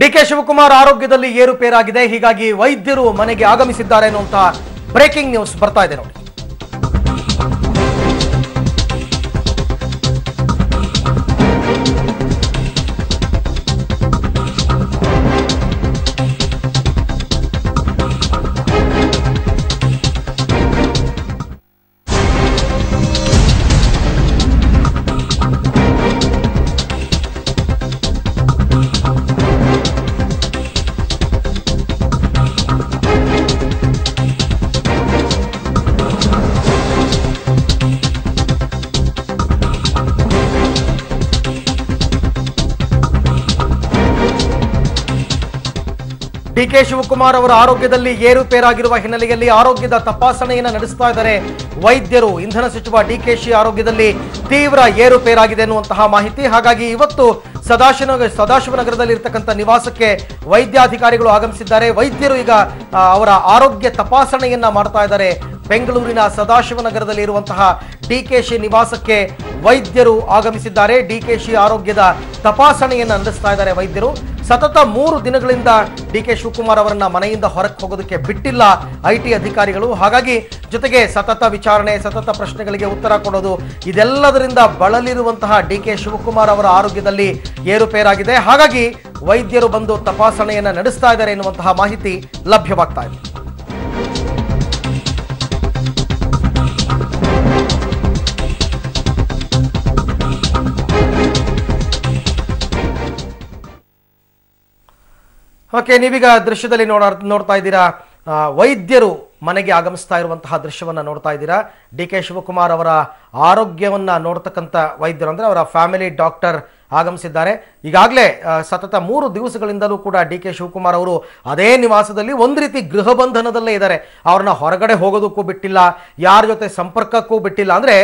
DK Shivakumar ಆರೋಗ್ಯದಲ್ಲಿ ಏರುಪೇರಾಗಿದೆ. ಹೀಗಾಗಿ ವೈದ್ಯರು ಮನೆಗೆ ಆಗಮಿಸಿದ್ದಾರೆ ಅನ್ನುವಂತ ಬ್ರೇಕಿಂಗ್ ನ್ಯೂಸ್ ಬರ್ತಾ ಇದೆ ನೋಡಿ. ಡಿಕೆ ಶಿವಕುಮಾರ್ ಅವರ ಆರೋಗ್ಯದಲ್ಲಿ ಏರುಪೇರಾಗಿರುವ ಹಿನ್ನೆಲೆಯಲ್ಲಿ ಆರೋಗ್ಯದ ತಪಾಸಣೆಯನ್ನು ನಡೆಸ್ತಾ ಇದ್ದಾರೆ ವೈದ್ಯರು. ಇಂಧನ ಸಚಿವ ಡಿಕೆಶಿ ಆರೋಗ್ಯದಲ್ಲಿ ತೀವ್ರ ಏರುಪೇರಾಗಿದೆ ಅನ್ನುವಂತಹ ಮಾಹಿತಿ. ಹಾಗಾಗಿ ಇವತ್ತು ಸದಾಶಿವನಗರದಲ್ಲಿ ಇರತಕ್ಕಂಥ ನಿವಾಸಕ್ಕೆ ವೈದ್ಯಾಧಿಕಾರಿಗಳು ಆಗಮಿಸಿದ್ದಾರೆ. ವೈದ್ಯರು ಈಗ ಅವರ ಆರೋಗ್ಯ ತಪಾಸಣೆಯನ್ನ ಮಾಡ್ತಾ ಇದ್ದಾರೆ. ಬೆಂಗಳೂರಿನ ಸದಾಶಿವನಗರದಲ್ಲಿ ಇರುವಂತಹ ಡಿಕೆಶಿ ನಿವಾಸಕ್ಕೆ ವೈದ್ಯರು ಆಗಮಿಸಿದ್ದಾರೆ. ಡಿಕೆಶಿ ಆರೋಗ್ಯದ ತಪಾಸಣೆಯನ್ನ ನಡೆಸ್ತಾ ಇದ್ದಾರೆ ವೈದ್ಯರು. ಸತತ 3 ದಿನಗಳಿಂದ ಡಿಕೆ ಶಿವಕುಮಾರ್ ಅವರನ್ನ ಮನೆಯಿಂದ ಹೊರಗೆ ಹೋಗೋದಕ್ಕೆ ಬಿಟ್ಟಿಲ್ಲ ಐಟಿ ಅಧಿಕಾರಿಗಳು. ಹಾಗಾಗಿ ಜೊತೆಗೆ ಸತತ ವಿಚಾರಣೆ, ಸತತ ಪ್ರಶ್ನೆಗಳಿಗೆ ಉತ್ತರ ಕೊಡೋದು, ಇದೆಲ್ಲದರಿಂದ ಬಳಲಿರುವಂತಹ ಡಿಕೆ ಶಿವಕುಮಾರ್ ಅವರ ಆರೋಗ್ಯದಲ್ಲಿ ಏರುಪೇರಾಗಿದೆ. ಹಾಗಾಗಿ ವೈದ್ಯರು ಬಂದು ತಪಾಸಣೆಯನ್ನ ನಡೆಸ್ತಾ ಇದ್ದಾರೆ ಎನ್ನುವಂತಹ ಮಾಹಿತಿ ಲಭ್ಯವಾಗ್ತಾ ಇದೆ. ಓಕೆ, ನೀವೀಗ ದೃಶ್ಯದಲ್ಲಿ ನೋಡ್ತಾ ಇದ್ದೀರಾ, ವೈದ್ಯರು ಮನೆಗೆ ಆಗಮಿಸ್ತಾ ಇರುವಂತಹ ದೃಶ್ಯವನ್ನ ನೋಡ್ತಾ ಇದ್ದೀರಾ. ಡಿಕೆ ಶಿವಕುಮಾರ್ ಅವರ ಆರೋಗ್ಯವನ್ನ ನೋಡ್ತಕ್ಕಂಥ ವೈದ್ಯರು ಅಂದ್ರೆ ಅವರ ಫ್ಯಾಮಿಲಿ ಡಾಕ್ಟರ್ ಆಗಮಿಸಿದ್ದಾರೆ. ಈಗಾಗಲೇ ಸತತ 3 ದಿವಸಗಳಿಂದಲೂ ಕೂಡ ಡಿಕೆ ಶಿವಕುಮಾರ್ ಅವರು ಅದೇ ನಿವಾಸದಲ್ಲಿ ಒಂದು ರೀತಿ ಗೃಹ ಬಂಧನದಲ್ಲೇ ಇದ್ದಾರೆ. ಅವ್ರನ್ನ ಹೊರಗಡೆ ಹೋಗೋದಕ್ಕೂ ಬಿಟ್ಟಿಲ್ಲ, ಯಾರ ಜೊತೆ ಸಂಪರ್ಕಕ್ಕೂ ಬಿಟ್ಟಿಲ್ಲ. ಅಂದ್ರೆ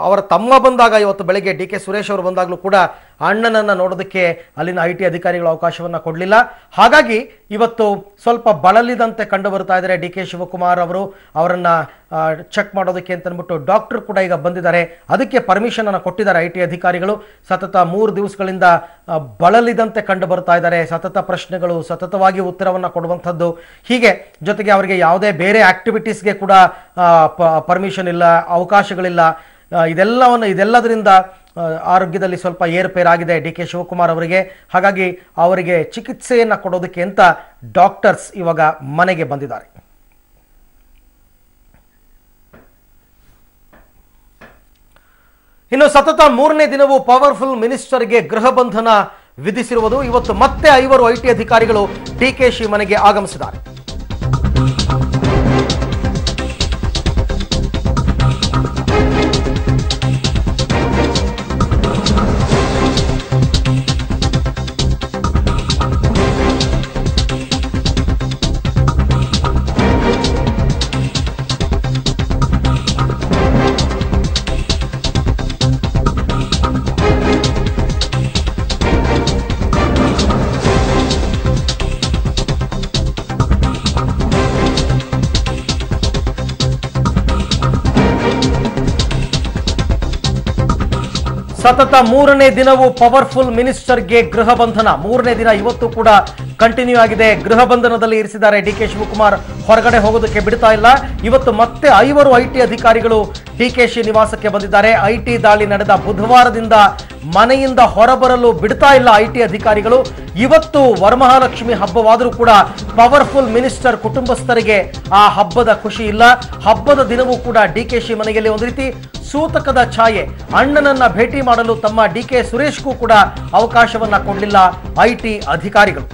ಅವರ ತಮ್ಮ ಬಂದಾಗ, ಇವತ್ತು ಬೆಳಗ್ಗೆ ಡಿ ಕೆ ಸುರೇಶ್ ಅವರು ಬಂದಾಗಲೂ ಕೂಡ ಅಣ್ಣನನ್ನ ನೋಡೋದಕ್ಕೆ ಅಲ್ಲಿನ ಐಟಿ ಅಧಿಕಾರಿಗಳು ಅವಕಾಶವನ್ನ ಕೊಡಲಿಲ್ಲ. ಹಾಗಾಗಿ ಇವತ್ತು ಸ್ವಲ್ಪ ಬಳಲಿದಂತೆ ಕಂಡು ಬರ್ತಾ ಇದ್ದಾರೆ ಡಿ ಕೆ ಶಿವಕುಮಾರ್ ಅವರು. ಅವರನ್ನ ಚೆಕ್ ಮಾಡೋದಕ್ಕೆ ಅಂತ ಅಂದ್ಬಿಟ್ಟು ಡಾಕ್ಟರ್ ಕೂಡ ಈಗ ಬಂದಿದ್ದಾರೆ. ಅದಕ್ಕೆ ಪರ್ಮಿಷನ್ ಅನ್ನು ಕೊಟ್ಟಿದ್ದಾರೆ ಐಟಿ ಅಧಿಕಾರಿಗಳು. ಸತತ 3 ದಿವಸಗಳಿಂದ ಬಳಲಿದಂತೆ ಕಂಡು ಬರ್ತಾ ಇದ್ದಾರೆ. ಸತತ ಪ್ರಶ್ನೆಗಳು, ಸತತವಾಗಿ ಉತ್ತರವನ್ನು ಕೊಡುವಂಥದ್ದು, ಹೀಗೆ ಜೊತೆಗೆ ಅವರಿಗೆ ಯಾವುದೇ ಬೇರೆ ಆಕ್ಟಿವಿಟೀಸ್ಗೆ ಕೂಡ ಪರ್ಮಿಷನ್ ಇಲ್ಲ, ಅವಕಾಶಗಳಿಲ್ಲ. ಇದೆಲ್ಲದರಿಂದ ಆರೋಗ್ಯದಲ್ಲಿ ಸ್ವಲ್ಪ ಏರುಪೇರಾಗಿದೆ ಡಿ ಕೆ ಶಿವಕುಮಾರ್ ಅವರಿಗೆ. ಹಾಗಾಗಿ ಅವರಿಗೆ ಚಿಕಿತ್ಸೆಯನ್ನು ಕೊಡೋದಕ್ಕೆ ಅಂತ ಡಾಕ್ಟರ್ಸ್ ಇವಾಗ ಮನೆಗೆ ಬಂದಿದ್ದಾರೆ. ಇನ್ನು ಸತತ 3ನೇ ದಿನವೂ ಪವರ್ಫುಲ್ ಮಿನಿಸ್ಟರ್ಗೆ ಗೃಹ ಬಂಧನ ವಿಧಿಸಿರುವುದು. ಇವತ್ತು ಮತ್ತೆ 5 ಐಟಿ ಅಧಿಕಾರಿಗಳು ಡಿಕೆಶಿ ಮನೆಗೆ ಆಗಮಿಸಿದ್ದಾರೆ. ಸತತ 3ನೇ ದಿನವೂ ಪವರ್ಫುಲ್ ಮಿನಿಸ್ಟರ್ಗೆ ಗೃಹ ಬಂಧನ. 3ನೇ ದಿನ ಇವತ್ತು ಕೂಡ ಕಂಟಿನ್ಯೂ ಆಗಿದೆ. ಗೃಹ ಬಂಧನದಲ್ಲಿ ಇರಿಸಿದ್ದಾರೆ ಡಿಕೆ ಶಿವಕುಮಾರ್. ಹೊರಗಡೆ ಹೋಗೋದಕ್ಕೆ ಬಿಡ್ತಾ ಇಲ್ಲ. ಇವತ್ತು ಮತ್ತೆ 5 ಐಟಿ ಅಧಿಕಾರಿಗಳು ಡಿಕೆಶಿ ನಿವಾಸಕ್ಕೆ ಬಂದಿದ್ದಾರೆ. ಐಟಿ ದಾಳಿ ನಡೆದ ಬುಧವಾರದಿಂದ ಮನೆಯಿಂದ ಹೊರಬರಲು ಬಿಡ್ತಾ ಇಲ್ಲ ಐಟಿ ಅಧಿಕಾರಿಗಳು. ಇವತ್ತು ವರಮಹಾಲಕ್ಷ್ಮಿ ಹಬ್ಬವಾದರೂ ಕೂಡ ಪವರ್ಫುಲ್ ಮಿನಿಸ್ಟರ್ ಕುಟುಂಬಸ್ಥರಿಗೆ ಆ ಹಬ್ಬದ ಖುಷಿ ಇಲ್ಲ. ಹಬ್ಬದ ದಿನವೂ ಕೂಡ ಡಿಕೆಶಿ ಮನೆಯಲ್ಲಿ ಒಂದು ರೀತಿ ಸೂತಕದ ಛಾಯೆ. ಅಣ್ಣನನ್ನ ಭೇಟಿ ಮಾಡಲು ತಮ್ಮ ಡಿಕೆ ಸುರೇಶ್ಗೂ ಕೂಡ ಅವಕಾಶವನ್ನ ಕೊಡಲಿಲ್ಲ ಐಟಿ ಅಧಿಕಾರಿಗಳು.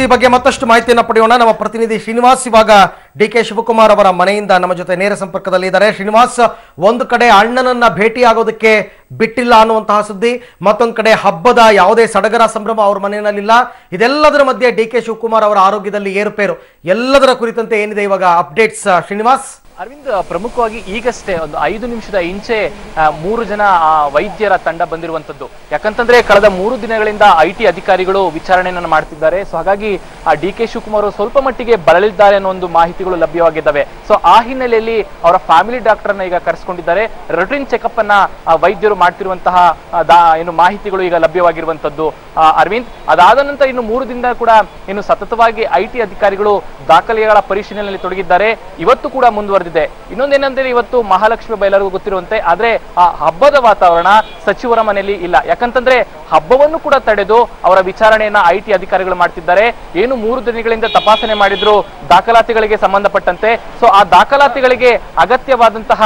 ಈ ಬಗ್ಗೆ ಮತ್ತಷ್ಟು ಮಾಹಿತಿಯನ್ನು ಪಡೆಯೋಣ. ನಮ್ಮ ಪ್ರತಿನಿಧಿ ಶ್ರೀನಿವಾಸ್ ಇವಾಗ ಡಿಕೆ ಶಿವಕುಮಾರ್ ಅವರ ಮನೆಯಿಂದ ನಮ್ಮ ಜೊತೆ ನೇರ ಸಂಪರ್ಕದಲ್ಲಿ ಇದ್ದಾರೆ. ಶ್ರೀನಿವಾಸ್, ಒಂದು ಕಡೆ ಅಣ್ಣನನ್ನ ಭೇಟಿ ಆಗೋದಕ್ಕೆ ಬಿಟ್ಟಿಲ್ಲ ಅನ್ನುವಂತಹ ಸುದ್ದಿ, ಮತ್ತೊಂದು ಕಡೆ ಹಬ್ಬದ ಯಾವುದೇ ಸಡಗರ ಸಂಭ್ರಮ ಅವ್ರ ಮನೆಯಲ್ಲಿಲ್ಲ. ಇದೆಲ್ಲದರ ಮಧ್ಯೆ ಡಿಕೆ ಶಿವಕುಮಾರ್ ಅವರ ಆರೋಗ್ಯದಲ್ಲಿ ಏರುಪೇರು. ಎಲ್ಲದರ ಕುರಿತಂತೆ ಏನಿದೆ ಇವಾಗ ಅಪ್ಡೇಟ್ಸ್ ಶ್ರೀನಿವಾಸ್? ಅರವಿಂದ್, ಪ್ರಮುಖವಾಗಿ ಈಗಷ್ಟೇ ಒಂದು 5 ನಿಮಿಷದ ಇಂಚೆ 3 ಜನ ವೈದ್ಯರ ತಂಡ ಬಂದಿರುವಂತದ್ದು. ಯಾಕಂತಂದ್ರೆ ಕಳೆದ 3 ದಿನಗಳಿಂದ IT ಅಧಿಕಾರಿಗಳು ವಿಚಾರಣೆಯನ್ನು ಮಾಡ್ತಿದ್ದಾರೆ. ಸೊ ಹಾಗಾಗಿ DK ಶಿವಕುಮಾರ್ ಅವರು ಸ್ವಲ್ಪ ಮಟ್ಟಿಗೆ ಬಳಲಿದ್ದಾರೆ ಅನ್ನೋ ಒಂದು ಮಾಹಿತಿಗಳು ಲಭ್ಯವಾಗಿದ್ದಾವೆ. ಸೊ ಆ ಹಿನ್ನೆಲೆಯಲ್ಲಿ ಅವರ ಫ್ಯಾಮಿಲಿ ಡಾಕ್ಟರ್ನ ಈಗ ಕರೆಸ್ಕೊಂಡಿದ್ದಾರೆ. ರುಟೀನ್ ಚೆಕಪ್ ಅನ್ನ ವೈದ್ಯರು ಮಾಡ್ತಿರುವಂತಹ ಏನು ಮಾಹಿತಿಗಳು ಈಗ ಲಭ್ಯವಾಗಿರುವಂತದ್ದು ಅರವಿಂದ್. ಅದಾದ ನಂತರ ಇನ್ನು 3 ದಿನದ ಕೂಡ ಇನ್ನು ಸತತವಾಗಿ IT ಅಧಿಕಾರಿಗಳು ದಾಖಲೆಗಳ ಪರಿಶೀಲನೆಯಲ್ಲಿ ತೊಡಗಿದ್ದಾರೆ. ಇವತ್ತು ಕೂಡ ಮುಂದುವರೆದಿದೆ. ಇನ್ನೊಂದೇನಂದ್ರೆ ಇವತ್ತು ಮಹಾಲಕ್ಷ್ಮಿ ಬಯಲರಿಗೂ ಗೊತ್ತಿರುವಂತೆ, ಆದ್ರೆ ಆ ಹಬ್ಬದ ವಾತಾವರಣ ಸಚಿವರ ಮನೆಯಲ್ಲಿ ಇಲ್ಲ. ಯಾಕಂತಂದ್ರೆ ಹಬ್ಬವನ್ನು ಕೂಡ ತಡೆದು ಅವರ ವಿಚಾರಣೆಯನ್ನ IT ಅಧಿಕಾರಿಗಳು ಮಾಡ್ತಿದ್ದಾರೆ. ಏನು 3 ದಿನಗಳಿಂದ ತಪಾಸಣೆ ಮಾಡಿದ್ರು ದಾಖಲಾತಿಗಳಿಗೆ ಸಂಬಂಧಪಟ್ಟಂತೆ. ಸೊ ಆ ದಾಖಲಾತಿಗಳಿಗೆ ಅಗತ್ಯವಾದಂತಹ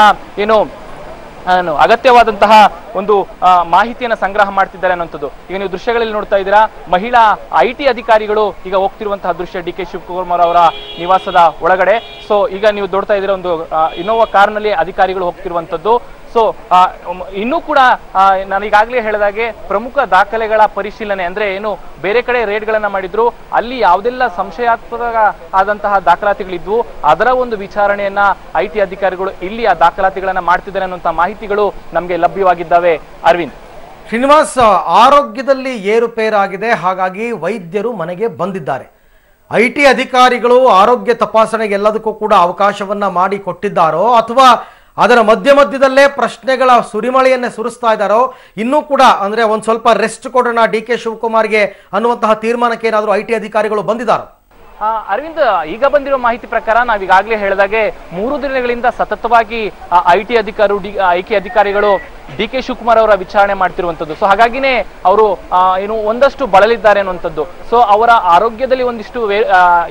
ಒಂದು ಮಾಹಿತಿಯನ್ನ ಸಂಗ್ರಹ ಮಾಡ್ತಿದ್ದಾರೆ ಅನ್ನೋಂಥದ್ದು. ಈಗ ನೀವು ದೃಶ್ಯಗಳಲ್ಲಿ ನೋಡ್ತಾ ಇದ್ದೀರಾ, ಮಹಿಳಾ IT ಅಧಿಕಾರಿಗಳು ಈಗ ಹೋಗ್ತಿರುವಂತಹ ದೃಶ್ಯ DK ಶಿವಕುಮಾರ್ ಅವರ ನಿವಾಸದ ಒಳಗಡೆ. ಸೊ ಈಗ ನೀವು ನೋಡ್ತಾ ಇದ್ದೀರಾ, ಒಂದು ಇನೋವಾ ಕಾರ್ನಲ್ಲಿ ಅಧಿಕಾರಿಗಳು ಹೋಗ್ತಿರುವಂತದ್ದು. ಸೊ ಇನ್ನೂ ಕೂಡ ನಾನು ಈಗಾಗಲೇ ಹೇಳಿದಾಗೆ ಪ್ರಮುಖ ದಾಖಲೆಗಳ ಪರಿಶೀಲನೆ, ಅಂದ್ರೆ ಏನು ಬೇರೆ ಕಡೆ ರೇಡ್ಗಳನ್ನ ಮಾಡಿದ್ರು, ಅಲ್ಲಿ ಯಾವುದೆಲ್ಲ ಸಂಶಯಾತ್ಮಕ ಆದಂತಹ ದಾಖಲಾತಿಗಳಿದ್ವು ಅದರ ಒಂದು ವಿಚಾರಣೆಯನ್ನ IT ಅಧಿಕಾರಿಗಳು ಇಲ್ಲಿ ಆ ದಾಖಲಾತಿಗಳನ್ನ ಮಾಡ್ತಿದ್ದಾರೆ ಅನ್ನುವಂತಹ ಮಾಹಿತಿಗಳು ನಮಗೆ ಲಭ್ಯವಾಗಿದ್ದಾವೆ. ಅರವಿಂದ್. ಶ್ರೀನಿವಾಸ್, ಆರೋಗ್ಯದಲ್ಲಿ ಏರುಪೇರಾಗಿದೆ, ಹಾಗಾಗಿ ವೈದ್ಯರು ಮನೆಗೆ ಬಂದಿದ್ದಾರೆ. IT ಅಧಿಕಾರಿಗಳು ಆರೋಗ್ಯ ತಪಾಸಣೆಗೆ ಎಲ್ಲದಕ್ಕೂ ಕೂಡ ಅವಕಾಶವನ್ನ ಮಾಡಿ ಕೊಟ್ಟಿದ್ದಾರೋ ಅಥವಾ ಅದರ ಮಧ್ಯದಲ್ಲೇ ಪ್ರಶ್ನೆಗಳ ಸುರಿಮಳೆಯನ್ನೇ ಸುರಿಸ್ತಾ ಇದ್ದಾರೋ, ಇನ್ನೂ ಕೂಡ ಅಂದ್ರೆ ಒಂದ್ ಸ್ವಲ್ಪ ರೆಸ್ಟ್ ಕೊಡೋಣ DK ಶಿವಕುಮಾರ್ಗೆ ಅನ್ನುವಂತಹ ತೀರ್ಮಾನಕ್ಕೆ ಏನಾದರೂ IT ಅಧಿಕಾರಿಗಳು ಬಂದಿದ್ದಾರೋ? ಅರವಿಂದ್, ಈಗ ಬಂದಿರೋ ಮಾಹಿತಿ ಪ್ರಕಾರ ನಾವೀಗಾಗಲೇ ಹೇಳಿದಾಗೆ 3 ದಿನಗಳಿಂದ ಸತತವಾಗಿ IT ಅಧಿಕಾರಿಗಳು DK ಶಿವಕುಮಾರ್ ಅವರ ವಿಚಾರಣೆ ಮಾಡ್ತಿರುವಂತದ್ದು. ಸೊ ಹಾಗಾಗಿನೇ ಅವರು ಏನು ಒಂದಷ್ಟು ಬಳಲಿದ್ದಾರೆ ಅನ್ನುವಂಥದ್ದು. ಸೊ ಅವರ ಆರೋಗ್ಯದಲ್ಲಿ ಒಂದಿಷ್ಟು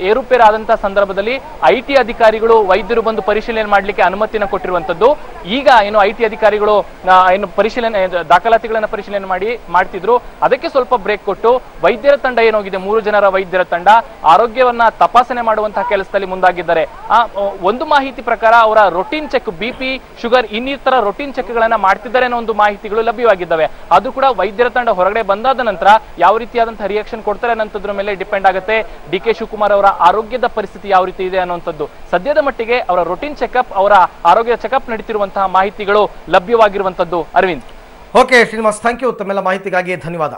ಏರುಪೇರಾದಂತಹ ಸಂದರ್ಭದಲ್ಲಿ IT ಅಧಿಕಾರಿಗಳು ವೈದ್ಯರು ಬಂದು ಪರಿಶೀಲನೆ ಮಾಡ್ಲಿಕ್ಕೆ ಅನುಮತಿಯನ್ನು ಕೊಟ್ಟಿರುವಂತದ್ದು. ಈಗ ಏನು IT ಅಧಿಕಾರಿಗಳು ಏನು ದಾಖಲಾತಿಗಳನ್ನ ಪರಿಶೀಲನೆ ಮಾಡ್ತಿದ್ರು, ಅದಕ್ಕೆ ಸ್ವಲ್ಪ ಬ್ರೇಕ್ ಕೊಟ್ಟು ವೈದ್ಯರ ತಂಡ ಏನೋಗಿದೆ 3 ಜನರ ವೈದ್ಯರ ತಂಡ ಆರೋಗ್ಯವನ್ನ ತಪಾಸಣೆ ಮಾಡುವಂತಹ ಕೆಲಸದಲ್ಲಿ ಮುಂದಾಗಿದ್ದಾರೆ. ಒಂದು ಮಾಹಿತಿ ಪ್ರಕಾರ ಅವರ ರೊಟೀನ್ ಚೆಕ್, BP, ಶುಗರ್ ಇನ್ನಿತರ ರೊಟೀನ್ ಚೆಕ್ ಗಳನ್ನ ಮಾಡ್ತಿದ್ದಾರೆ ಅನ್ನೋ ಒಂದು ಮಾಹಿತಿಗಳು ಲಭ್ಯವಾಗಿದ್ದಾವೆ. ಅದು ಕೂಡ ವೈದ್ಯರ ತಂಡ ಹೊರಗಡೆ ಬಂದಾದ ನಂತರ ಯಾವ ರೀತಿಯಾದಂತಹ ರಿಯಾಕ್ಷನ್ ಕೊಡ್ತಾರೆ ಅನ್ನೋದ್ರ ಮೇಲೆ ಡಿಪೆಂಡ್ ಆಗುತ್ತೆ DK ಶಿವಕುಮಾರ್ ಅವರ ಆರೋಗ್ಯದ ಪರಿಸ್ಥಿತಿ ಯಾವ ರೀತಿ ಇದೆ ಅನ್ನುವಂಥದ್ದು. ಸದ್ಯದ ಮಟ್ಟಿಗೆ ಅವರ ರೊಟೀನ್ ಚೆಕಪ್, ಅವರ ಆರೋಗ್ಯ ಚೆಕಪ್ ನಡೀತಿರುವಂತಹ ಮಾಹಿತಿಗಳು ಲಭ್ಯವಾಗಿರುವಂತದ್ದು. Arvind. Okay Srinivas, thank you. ತಮ್ಮೆಲ್ಲ ಮಾಹಿತಿಗಾಗಿ ಧನ್ಯವಾದ.